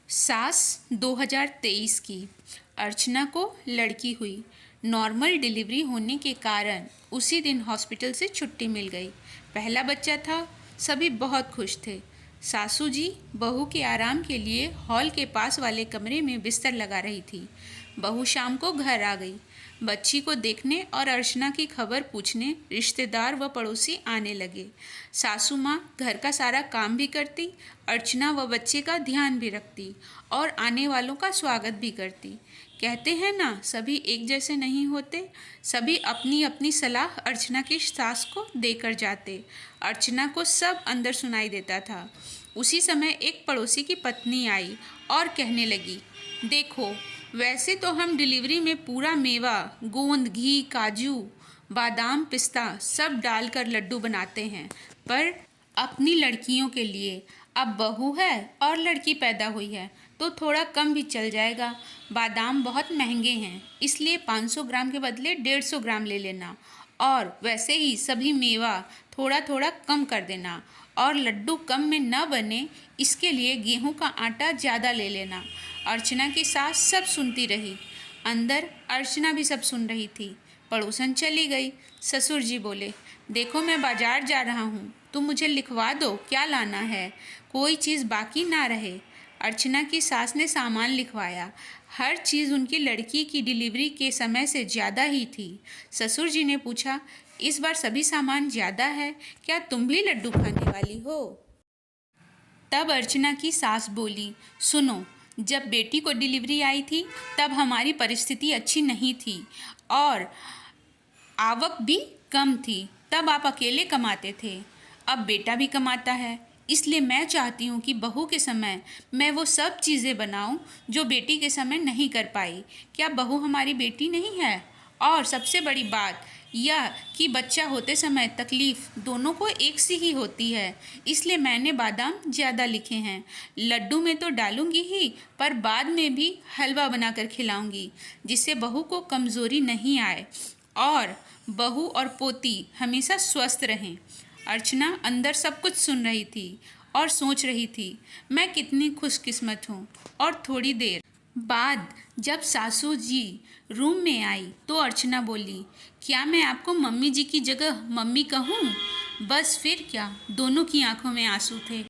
सास 2023 की। अर्चना को लड़की हुई। नॉर्मल डिलीवरी होने के कारण उसी दिन हॉस्पिटल से छुट्टी मिल गई। पहला बच्चा था, सभी बहुत खुश थे। सासू जी बहू के आराम के लिए हॉल के पास वाले कमरे में बिस्तर लगा रही थी। बहू शाम को घर आ गई। बच्ची को देखने और अर्चना की खबर पूछने रिश्तेदार व पड़ोसी आने लगे। सासू माँ घर का सारा काम भी करती, अर्चना व बच्चे का ध्यान भी रखती और आने वालों का स्वागत भी करती। कहते हैं ना, सभी एक जैसे नहीं होते। सभी अपनी अपनी सलाह अर्चना की सास को देकर जाते। अर्चना को सब अंदर सुनाई देता था। उसी समय एक पड़ोसी की पत्नी आई और कहने लगी, देखो, वैसे तो हम डिलीवरी में पूरा मेवा, गोंद, घी, काजू, बादाम, पिस्ता सब डालकर लड्डू बनाते हैं, पर अपनी लड़कियों के लिए अब बहू है और लड़की पैदा हुई है तो थोड़ा कम भी चल जाएगा। बादाम बहुत महंगे हैं, इसलिए 500 ग्राम के बदले 150 ग्राम ले लेना, और वैसे ही सभी मेवा थोड़ा थोड़ा कम कर देना, और लड्डू कम में न बने इसके लिए गेहूं का आटा ज़्यादा ले लेना। अर्चना की सास सब सुनती रही। अंदर अर्चना भी सब सुन रही थी। पड़ोसन चली गई। ससुर जी बोले, देखो, मैं बाजार जा रहा हूँ, तुम मुझे लिखवा दो क्या लाना है, कोई चीज़ बाकी ना रहे। अर्चना की सास ने सामान लिखवाया। हर चीज़ उनकी लड़की की डिलीवरी के समय से ज़्यादा ही थी। ससुर जी ने पूछा, इस बार सभी सामान ज़्यादा है, क्या तुम भी लड्डू खाने वाली हो? तब अर्चना की सास बोली, सुनो, जब बेटी को डिलीवरी आई थी तब हमारी परिस्थिति अच्छी नहीं थी और आवक भी कम थी। तब आप अकेले कमाते थे, अब बेटा भी कमाता है, इसलिए मैं चाहती हूँ कि बहू के समय मैं वो सब चीज़ें बनाऊँ जो बेटी के समय नहीं कर पाई। क्या बहू हमारी बेटी नहीं है? और सबसे बड़ी बात यह कि बच्चा होते समय तकलीफ़ दोनों को एक सी ही होती है, इसलिए मैंने बादाम ज़्यादा लिखे हैं। लड्डू में तो डालूंगी ही, पर बाद में भी हलवा बनाकर खिलाऊंगी, जिससे बहू को कमज़ोरी नहीं आए और बहू और पोती हमेशा स्वस्थ रहें। अर्चना अंदर सब कुछ सुन रही थी और सोच रही थी, मैं कितनी खुशकिस्मत हूँ। और थोड़ी देर बाद जब सासू जी रूम में आई तो अर्चना बोली, क्या मैं आपको मम्मी जी की जगह मम्मी कहूँ? बस फिर क्या, दोनों की आंखों में आंसू थे।